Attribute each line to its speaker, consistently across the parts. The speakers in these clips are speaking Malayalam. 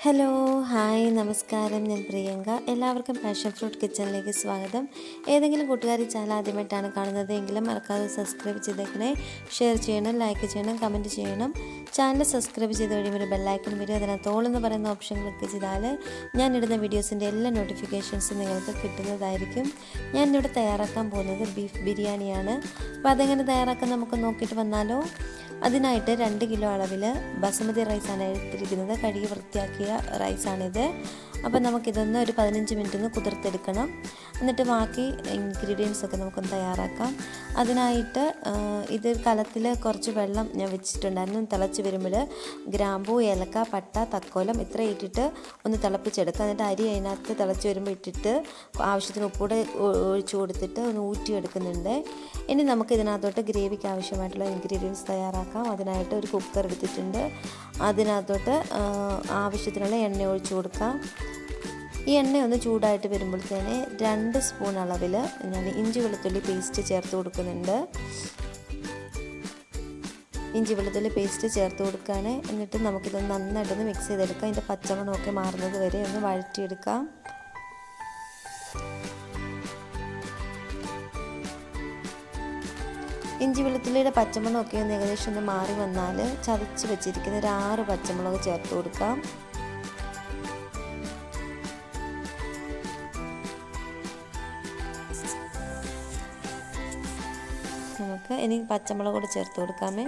Speaker 1: ഹലോ ഹായ് നമസ്കാരം. ഞാൻ പ്രിയങ്ക. എല്ലാവർക്കും പാഷൻ ഫ്രൂട്ട് കിച്ചണിലേക്ക് സ്വാഗതം. ഏതെങ്കിലും കൂട്ടുകാർ ഈ ചാനൽ ആദ്യമായിട്ടാണ് കാണുന്നത് എങ്കിലും മറക്കാതെ സബ്സ്ക്രൈബ് ചെയ്തേക്കണേ. ഷെയർ ചെയ്യണം, ലൈക്ക് ചെയ്യണം, കമൻറ്റ് ചെയ്യണം. ചാനൽ സബ്സ്ക്രൈബ് ചെയ്ത് കഴിയുമ്പോൾ ഒരു ബെല്ലൈക്കൺ വരും. അതിനകത്ത് ഓൾ എന്ന് പറയുന്ന ഓപ്ഷൻ ക്ലിക്ക് ചെയ്താൽ ഞാനിടുന്ന വീഡിയോസിൻ്റെ എല്ലാ നോട്ടിഫിക്കേഷൻസും നിങ്ങൾക്ക് കിട്ടുന്നതായിരിക്കും. ഞാനിവിടെ തയ്യാറാക്കാൻ പോകുന്നത് ബീഫ് ബിരിയാണിയാണ്. അപ്പോൾ അതെങ്ങനെ തയ്യാറാക്കാൻ നമുക്ക് നോക്കിയിട്ട് വന്നാലോ. അതിനായിട്ട് 2 കിലോ അളവിൽ ബസുമതി റൈസാണ് എടുത്തിരിക്കുന്നത്. കഴുകി വൃത്തിയാക്കിയ റൈസാണിത്. അപ്പോൾ നമുക്കിതൊന്ന് ഒരു 15 മിനിറ്റ് ഒന്ന് കുതിർത്തെടുക്കണം. എന്നിട്ട് ബാക്കി ഇൻഗ്രീഡിയൻസൊക്കെ നമുക്കൊന്ന് തയ്യാറാക്കാം. അതിനായിട്ട് ഇത് കലത്തിൽ കുറച്ച് വെള്ളം ഞാൻ വെച്ചിട്ടുണ്ടായിരുന്നു. തിളച്ച് വരുമ്പോൾ ഗ്രാമ്പൂ, ഏലക്ക, പട്ട, തക്കോലം ഇത്ര ഇട്ടിട്ട് ഒന്ന് തിളപ്പിച്ചെടുക്കുക. എന്നിട്ട് അരി അതിനകത്ത് തിളച്ച് വരുമ്പോൾ ഇട്ടിട്ട് ആവശ്യത്തിന് ഉപ്പൂടെ ഒഴിച്ചു കൊടുത്തിട്ട് ഒന്ന് ഊറ്റിയെടുക്കുന്നുണ്ട്. ഇനി നമുക്ക് ഇതിനകത്തോട്ട് ഗ്രേവിക്ക് ആവശ്യമായിട്ടുള്ള ഇൻഗ്രീഡിയൻസ് തയ്യാറാക്കാം. അതിനായിട്ട് ഒരു കുക്കർ എടുത്തിട്ടുണ്ട്. അതിനകത്തോട്ട് ആവശ്യത്തിനുള്ള എണ്ണ ഒഴിച്ചു കൊടുക്കാം. ഈ എണ്ണ ഒന്ന് ചൂടായിട്ട് വരുമ്പോഴത്തേന് 2 സ്പൂൺ അളവിൽ ഞാൻ ഇഞ്ചി വെളുത്തുള്ളി പേസ്റ്റ് ചേർത്ത് കൊടുക്കുന്നുണ്ട്. ഇഞ്ചി വെളുത്തുള്ളി പേസ്റ്റ് ചേർത്ത് കൊടുക്കാൻ. എന്നിട്ട് നമുക്കിതൊന്ന് നന്നായിട്ടൊന്ന് മിക്സ് ചെയ്തെടുക്കാം. ഇതിൻ്റെ പച്ചമണമൊക്കെ മാറുന്നത് വരെ ഒന്ന് വഴറ്റിയെടുക്കാം. ഇഞ്ചി വെളുത്തുള്ളിയുടെ പച്ചമുളകൊക്കെ ഒന്ന് ഏകദേശം ഒന്ന് മാറി വന്നാൽ ചതച്ച് വെച്ചിരിക്കുന്ന ഒരു 6 പച്ചമുളക് ചേർത്ത് കൊടുക്കാം. നമുക്ക് ഇനി പച്ചമുളക് കൂടെ ചേർത്ത് കൊടുക്കാമേ.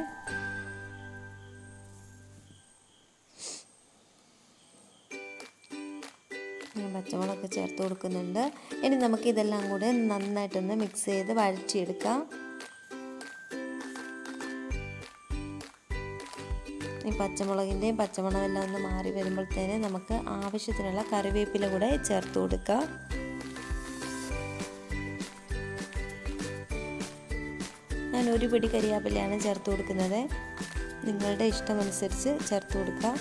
Speaker 1: പച്ചമുളകൊക്കെ ചേർത്ത് കൊടുക്കുന്നുണ്ട്. ഇനി നമുക്ക് ഇതെല്ലാം കൂടെ നന്നായിട്ടൊന്ന് മിക്സ് ചെയ്ത് വഴറ്റിയെടുക്കാം. ഈ പച്ചമുളകിൻ്റെയും പച്ചമണമെല്ലാം ഒന്ന് മാറി വരുമ്പോഴത്തേന് നമുക്ക് ആവശ്യത്തിനുള്ള കറിവേപ്പില കൂടെ ചേർത്ത് കൊടുക്കാം. ഞാൻ ഒരു പിടി കരിവേപ്പിലയാണ് ചേർത്ത് കൊടുക്കുന്നത്. നിങ്ങളുടെ ഇഷ്ടമനുസരിച്ച് ചേർത്ത് കൊടുക്കാം.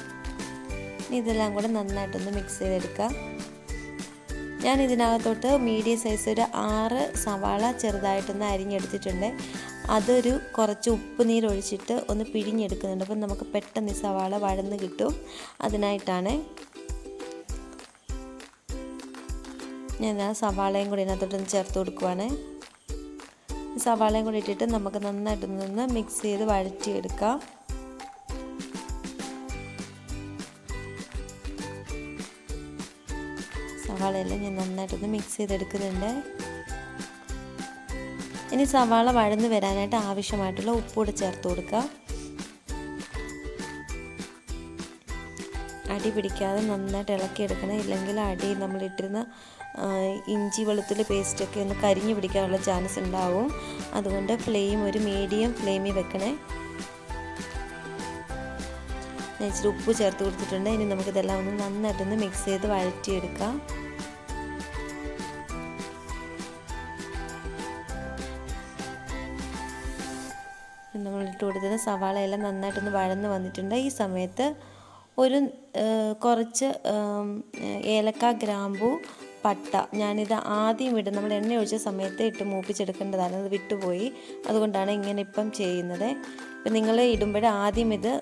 Speaker 1: ഇതെല്ലാം കൂടെ നന്നായിട്ടൊന്ന് മിക്സ് ചെയ്തെടുക്കാം. ഞാൻ ഇതിനകത്തോട്ട് മീഡിയം സൈസ് ഒരു 6 സവാള ചെറുതായിട്ടൊന്ന് അരിഞ്ഞെടുത്തിട്ടുണ്ട്. അതൊരു കുറച്ച് ഉപ്പ് നീരൊഴിച്ചിട്ട് ഒന്ന് പിഴിഞ്ഞെടുക്കുന്നുണ്ട്. അപ്പം നമുക്ക് പെട്ടെന്ന് ഈ സവാള വഴന്ന് കിട്ടും. അതിനായിട്ടാണ് ഞാൻ ആ സവാളയും കൂടി ഇതിനകത്തോട്ടൊന്ന് ചേർത്ത് കൊടുക്കുവാണ്. സവാളയും കൂടി ഇട്ടിട്ട് നമുക്ക് നന്നായിട്ടൊന്ന് മിക്സ് ചെയ്ത് വഴറ്റിയെടുക്കാം. സവാളയെല്ലാം ഞാൻ നന്നായിട്ടൊന്ന് മിക്സ് ചെയ്തെടുക്കുന്നുണ്ട്. ഇനി സവാള വഴന്ന് വരാനായിട്ട് ആവശ്യമായിട്ടുള്ള ഉപ്പൂടെ ചേർത്ത് കൊടുക്കുക. അടി പിടിക്കാതെ നന്നായിട്ട് ഇളക്കിയെടുക്കണം. ഇല്ലെങ്കിൽ അടി നമ്മളിട്ടിരുന്ന ഇഞ്ചി വെളുത്തുള്ളി പേസ്റ്റൊക്കെ ഒന്ന് കരിഞ്ഞു പിടിക്കാനുള്ള ചാൻസ് ഉണ്ടാവും. അതുകൊണ്ട് ഫ്ലെയിം ഒരു മീഡിയം ഫ്ലെയിമിൽ വെക്കണേ. ഇച്ചിരി ഉപ്പ് ചേർത്ത് കൊടുത്തിട്ടുണ്ട്. ഇനി നമുക്കിതെല്ലാം ഒന്ന് നന്നായിട്ടൊന്ന് മിക്സ് ചെയ്ത് വഴറ്റിയെടുക്കാം. നമ്മളിട്ട് കൊടുത്തത് സവാളയെല്ലാം നന്നായിട്ടൊന്ന് വഴന്ന് വന്നിട്ടുണ്ട്. ഈ സമയത്ത് ഒരു കുറച്ച് ഏലക്ക, ഗ്രാമ്പൂ, പട്ട ഞാനിത് ആദ്യം ഇടും. നമ്മൾ എണ്ണ ഒഴിച്ച സമയത്ത് ഇട്ട് മൂപ്പിച്ചെടുക്കേണ്ടതാണ്. അത് വിട്ടുപോയി. അതുകൊണ്ടാണ് ഇങ്ങനെ ഇപ്പം ചെയ്യുന്നത്. ഇപ്പം നിങ്ങൾ ഇടുമ്പോൾ ആദ്യം ഇത്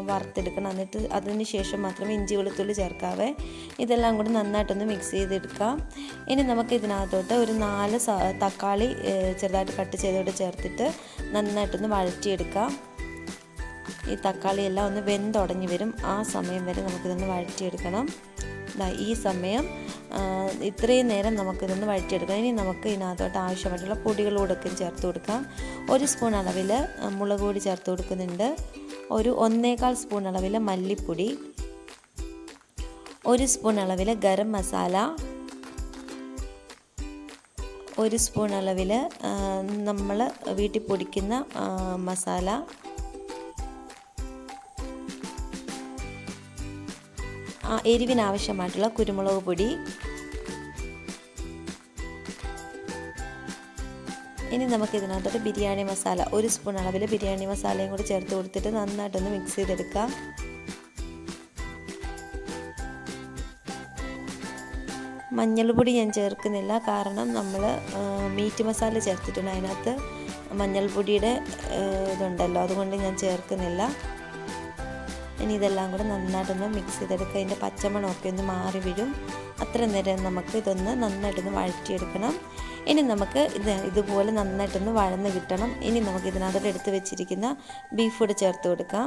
Speaker 1: വറുത്തെടുക്കണം. എന്നിട്ട് അതിന് ശേഷം മാത്രമേ ഇഞ്ചി വെളുത്തുള്ളി ചേർക്കാവേ. ഇതെല്ലാം കൂടി നന്നായിട്ടൊന്ന് മിക്സ് ചെയ്തെടുക്കാം. ഇനി നമുക്ക് ഇതിനകത്തോട്ട് ഒരു 4 തക്കാളി ചെറുതായിട്ട് കട്ട് ചെയ്തോടെ ചേർത്തിട്ട് നന്നായിട്ടൊന്ന് വഴറ്റിയെടുക്കാം. ഈ തക്കാളിയെല്ലാം ഒന്ന് വെന്തുടഞ്ഞ് വരും. ആ സമയം വരെ നമുക്കിതൊന്ന് വഴറ്റിയെടുക്കണം. ഈ സമയം ഇത്രയും നേരം നമുക്കിതൊന്ന് വഴറ്റിയെടുക്കണം. ഇനി നമുക്ക് ഇതിനകത്തോട്ട് ആവശ്യമായിട്ടുള്ള പൊടികളോടൊക്കെ ചേർത്ത് കൊടുക്കാം. 1 സ്പൂൺ അളവിൽ മുളക് പൊടി ചേർത്ത് കൊടുക്കുന്നുണ്ട്. ഒരു 1.25 സ്പൂൺ അളവിൽ മല്ലിപ്പൊടി, 1 സ്പൂൺ അളവിൽ ഗരം മസാല, 1 സ്പൂൺ അളവിൽ നമ്മൾ വീട്ടിൽ പൊടിക്കുന്ന മസാല, എരിവിനാവശ്യമായിട്ടുള്ള കുരുമുളക് പൊടി. ഇനി നമുക്കിതിനകത്തോട്ട് ബിരിയാണി മസാല 1 സ്പൂൺ അളവിൽ ബിരിയാണി മസാലയും കൂടി ചേർത്ത് കൊടുത്തിട്ട് നന്നായിട്ടൊന്ന് മിക്സ് ചെയ്തെടുക്കാം. മഞ്ഞൾപ്പൊടി ഞാൻ ചേർക്കുന്നില്ല. കാരണം നമ്മൾ മീറ്റ് മസാല ചേർത്തിട്ടുണ്ട്. അതിനകത്ത് മഞ്ഞൾപ്പൊടിയുടെ ഇതുണ്ടല്ലോ, അതുകൊണ്ട് ഞാൻ ചേർക്കുന്നില്ല. ഇനി ഇതെല്ലാം കൂടെ നന്നായിട്ടൊന്ന് മിക്സ് ചെയ്തെടുക്കുക. അതിൻ്റെ പച്ചമണമൊക്കെ ഒന്ന് മാറി വീഴും. അത്ര നേരം നമുക്ക് ഇതൊന്ന് നന്നായിട്ടൊന്ന് വഴറ്റിയെടുക്കണം. ഇനി നമുക്ക് ഇതുപോലെ നന്നായിട്ടൊന്ന് വഴന്ന് കിട്ടണം. ഇനി നമുക്ക് ഇതിനകത്തോട്ട് എടുത്ത് വെച്ചിരിക്കുന്ന ബീഫ് കൂടെ ചേർത്ത് കൊടുക്കാം.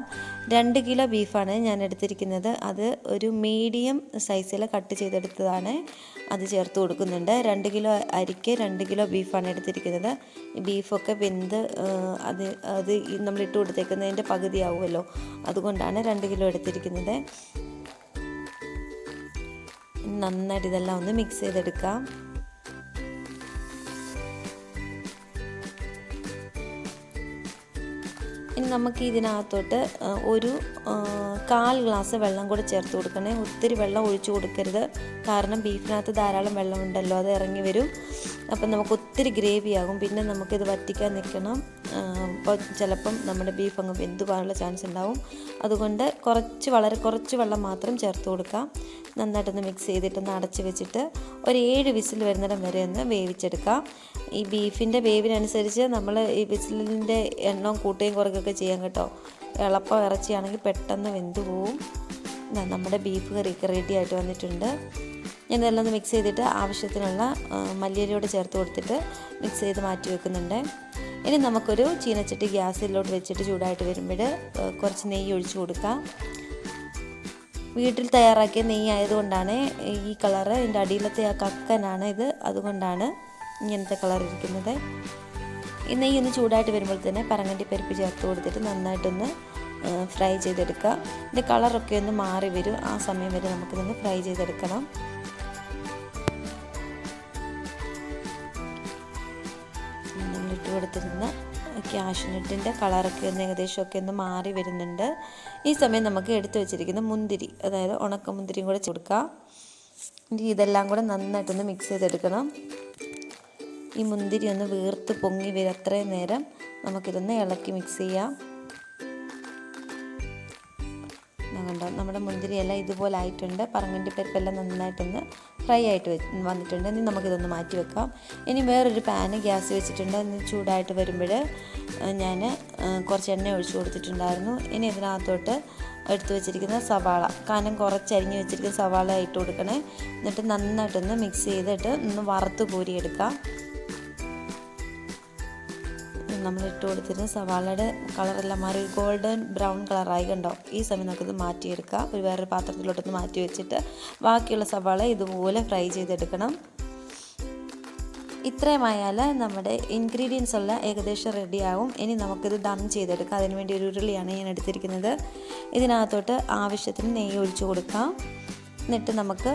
Speaker 1: 2 കിലോ ബീഫാണ് ഞാൻ എടുത്തിരിക്കുന്നത്. അത് ഒരു മീഡിയം സൈസിൽ കട്ട് ചെയ്തെടുത്തതാണ്. അത് ചേർത്ത് കൊടുക്കുന്നുണ്ട്. 2 കിലോ അരിക്ക് 2 കിലോ ബീഫാണ് എടുത്തിരിക്കുന്നത്. ബീഫൊക്കെ വെന്ത് അത് നമ്മൾ ഇട്ട് കൊടുത്തേക്കുന്നതിൻ്റെ പകുതിയാവുമല്ലോ, അതുകൊണ്ടാണ് 2 കിലോ എടുത്തിരിക്കുന്നത്. നന്നായിട്ട് ഇതെല്ലാം ഒന്ന് മിക്സ് ചെയ്തെടുക്കാം. ഇനി നമുക്ക് ഇതിനകത്തോട്ട് ഒരു 1/4 ഗ്ലാസ് വെള്ളം കൂടെ ചേർത്ത് കൊടുക്കണേ. ഒത്തിരി വെള്ളം ഒഴിച്ചു കൊടുക്കരുത്, കാരണം ബീഫിനകത്ത് ധാരാളം വെള്ളമുണ്ടല്ലോ, അത് ഇറങ്ങി വരും. അപ്പം നമുക്ക് ഒത്തിരി ഗ്രേവി ആകും. പിന്നെ നമുക്കിത് വറ്റിക്കാൻ നിൽക്കണം. അപ്പോൾ ചിലപ്പം നമ്മുടെ ബീഫ് അങ്ങ് വെന്ത് പോകാനുള്ള ചാൻസ് ഉണ്ടാവും. അതുകൊണ്ട് വളരെ കുറച്ച് വെള്ളം മാത്രം ചേർത്ത് കൊടുക്കാം. നന്നായിട്ടൊന്ന് മിക്സ് ചെയ്തിട്ടൊന്ന് അടച്ച് വെച്ചിട്ട് ഒരു 7 വിസിൽ വരുന്നിടം വരെ ഒന്ന് വേവിച്ചെടുക്കാം. ഈ ബീഫിൻ്റെ വേവിനനുസരിച്ച് നമ്മൾ ഈ വിസിലിൻ്റെ എണ്ണവും കൂട്ടുകയും കുറയ്ക്കുകയൊക്കെ ചെയ്യാം കേട്ടോ. എളുപ്പം ഇറച്ചിയാണെങ്കിൽ പെട്ടെന്ന് വെന്ത് പോവും. നമ്മുടെ ബീഫ് കറിയൊക്കെ റെഡി ആയിട്ട് വന്നിട്ടുണ്ട്. ഞാൻ ഇതെല്ലാം ഒന്ന് മിക്സ് ചെയ്തിട്ട് ആവശ്യത്തിനുള്ള മല്ലിയിലയോട് ചേർത്ത് കൊടുത്തിട്ട് മിക്സ് ചെയ്ത് മാറ്റി വെക്കുന്നുണ്ട്. ഇനി നമുക്കൊരു ചീനച്ചട്ടി ഗ്യാസിലോട്ട് വെച്ചിട്ട് ചൂടായിട്ട് വരുമ്പോൾ കുറച്ച് നെയ്യ് ഒഴിച്ച് കൊടുക്കാം. വീട്ടിൽ തയ്യാറാക്കിയ നെയ്യ് ആയതുകൊണ്ടാണ് ഈ കളറ്. ഇതിൻ്റെ അടിയിലത്തെ ആ കക്കനാണ് ഇത്, അതുകൊണ്ടാണ് ഇങ്ങനത്തെ കളർ ഇരിക്കുന്നത്. ഈ നെയ്യ് ഒന്ന് ചൂടായിട്ട് വരുമ്പോൾ തന്നെ പറങ്ങണ്ടി പരിപ്പ് ചേർത്ത് കൊടുത്തിട്ട് നന്നായിട്ടൊന്ന് ഫ്രൈ ചെയ്തെടുക്കുക. ഇതിൻ്റെ കളറൊക്കെ ഒന്ന് മാറി വരും. ആ സമയം വരെ നമുക്കിതൊന്ന് ഫ്രൈ ചെയ്തെടുക്കണം. നമ്മളിട്ട് കൊടുത്തിരുന്ന ക്യാഷ്നട്ടിൻ്റെ കളറൊക്കെ ഒന്ന് ഏകദേശമൊക്കെ ഒന്ന് മാറി വരുന്നുണ്ട്. ഈ സമയം നമുക്ക് എടുത്തു വെച്ചിരിക്കുന്ന മുന്തിരി, അതായത് ഉണക്കമുന്തിരിയും കൂടെ കൊടുക്കാം. ഇതെല്ലാം കൂടെ നന്നായിട്ടൊന്ന് മിക്സ് ചെയ്തെടുക്കണം. ഈ മുന്തിരി ഒന്ന് വീർത്ത് പൊങ്ങി വരും. അത്രയും നേരം നമുക്കിതൊന്ന് ഇളക്കി മിക്സ് ചെയ്യാം. കണ്ടോ, നമ്മുടെ മുന്തിരിയെല്ലാം ഇതുപോലെ ആയിട്ടുണ്ട്. പറങ്ങണ്ടി പരിപ്പെല്ലാം നന്നായിട്ടൊന്ന് ഫ്രൈ ആയിട്ട് വന്നിട്ടുണ്ട്. ഇനി നമുക്കിതൊന്ന് മാറ്റി വെക്കാം. ഇനി വേറൊരു പാന് ഗ്യാസ് വെച്ചിട്ടുണ്ട്. ഇനി ചൂടായിട്ട് വരുമ്പോൾ ഞാൻ കുറച്ച് എണ്ണ ഒഴിച്ച് കൊടുത്തിട്ടുണ്ടായിരുന്നു. ഇനി ഇതിനകത്തോട്ട് എടുത്ത് വെച്ചിരിക്കുന്ന സവാള, കനം കുറച്ചരിഞ്ഞ് വെച്ചിരിക്കുന്ന സവാള ഇട്ട് കൊടുക്കണേ. എന്നിട്ട് നന്നായിട്ടൊന്ന് മിക്സ് ചെയ്തിട്ട് ഒന്ന് വറുത്ത് കോരിയെടുക്കാം. നമ്മൾ ഇട്ട് കൊടുത്തിരുന്ന സവാളയുടെ കളറെല്ലാം മാറി ഗോൾഡൻ ബ്രൗൺ കളറായി കണ്ടോ. ഈ സമയം നമുക്കിത് മാറ്റിയെടുക്കാം. ഒരു വേറൊരു പാത്രത്തിലോട്ടൊന്ന് മാറ്റി വെച്ചിട്ട് ബാക്കിയുള്ള സവാള ഇതുപോലെ ഫ്രൈ ചെയ്തെടുക്കണം. ഇത്രയുമായാൽ നമ്മുടെ ഇൻഗ്രീഡിയൻസ് എല്ലാം ഏകദേശം റെഡിയാവും. ഇനി നമുക്കിത് ദം ചെയ്തെടുക്കാം. അതിനുവേണ്ടി ഒരു ഉരുളിയാണ് ഞാൻ എടുത്തിരിക്കുന്നത്. ഇതിനകത്തോട്ട് ആവശ്യത്തിന് നെയ്യ് ഒഴിച്ച് കൊടുക്കാം. എന്നിട്ട് നമുക്ക്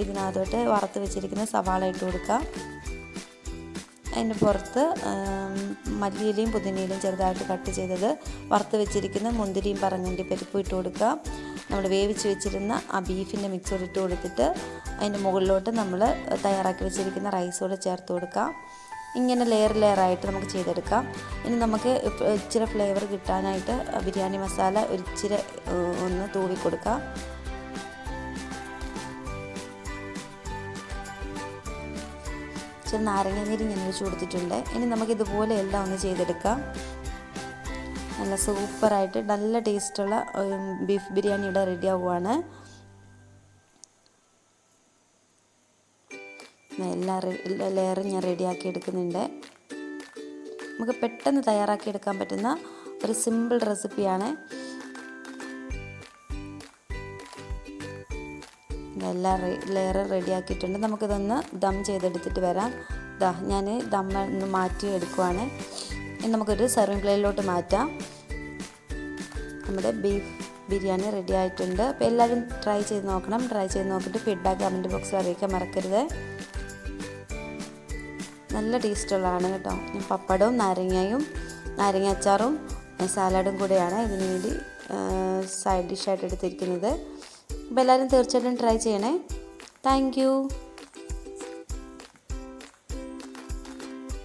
Speaker 1: ഇതിനകത്തോട്ട് വറുത്ത് വെച്ചിരിക്കുന്ന സവാള ഇട്ട് കൊടുക്കാം. അതിൻ്റെ പുറത്ത് മല്ലിയിലയും പുതിനയിലയും ചെറുതായിട്ട് കട്ട് ചെയ്തത്, വറുത്ത് വെച്ചിരിക്കുന്ന മുന്തിരിയും പറങ്ങണ്ടി പരിപ്പും ഇട്ട് കൊടുക്കുക. നമ്മൾ വേവിച്ച് വെച്ചിരുന്ന ആ ബീഫിൻ്റെ മിക്സോട് ഇട്ട് കൊടുത്തിട്ട് അതിൻ്റെ മുകളിലോട്ട് നമ്മൾ തയ്യാറാക്കി വെച്ചിരിക്കുന്ന റൈസോട് ചേർത്ത് കൊടുക്കാം. ഇങ്ങനെ ലെയറായിട്ട് നമുക്ക് ചെയ്തെടുക്കാം. ഇനി നമുക്ക് ഇച്ചിരി ഫ്ലേവർ കിട്ടാനായിട്ട് ബിരിയാണി മസാല ഒരിച്ചിരി ഒന്ന് തൂവി കൊടുക്കാം. ഇച്ചിരി നാരങ്ങാനീര് ഞാൻ ഒഴിച്ച് കൊടുത്തിട്ടുണ്ട്. ഇനി നമുക്കിതുപോലെ എല്ലാം ഒന്ന് ചെയ്തെടുക്കാം. നല്ല സൂപ്പറായിട്ട് നല്ല ടേസ്റ്റുള്ള ബീഫ് ബിരിയാണി ഇവിടെ റെഡി ആവുകയാണ്. എല്ലാ ലെയറും ഞാൻ റെഡിയാക്കി എടുക്കുന്നുണ്ട്. നമുക്ക് പെട്ടെന്ന് തയ്യാറാക്കി എടുക്കാൻ പറ്റുന്ന ഒരു സിമ്പിൾ റെസിപ്പിയാണ്. എല്ലാ ലെയറും റെഡിയാക്കിയിട്ടുണ്ട്. നമുക്കിതൊന്ന് ദം ചെയ്തെടുത്തിട്ട് വരാം. ഞാൻ ദം ഒന്ന് മാറ്റി എടുക്കുവാണ്. ഇനി നമുക്കൊരു സെർവിങ് പ്ലേറ്റിലോട്ട് മാറ്റാം. നമ്മുടെ ബീഫ് ബിരിയാണി റെഡി ആയിട്ടുണ്ട്. അപ്പോൾ എല്ലാവരും ട്രൈ ചെയ്ത് നോക്കണം. ട്രൈ ചെയ്ത് നോക്കിയിട്ട് ഫീഡ്ബാക്ക് കമൻറ്റ് ബോക്സിൽ അറിയിക്കാൻ മറക്കരുത്. നല്ല ടേസ്റ്റുള്ളതാണ് കേട്ടോ. ഞാൻ പപ്പടവും നാരങ്ങ അച്ചാറും സാലഡും കൂടെയാണ് ഇതിനു വേണ്ടി സൈഡ് ഡിഷായിട്ട് എടുത്തിരിക്കുന്നത്. അപ്പോൾ എല്ലാവരും തീർച്ചയായിട്ടും ട്രൈ ചെയ്യണേ. Thank you.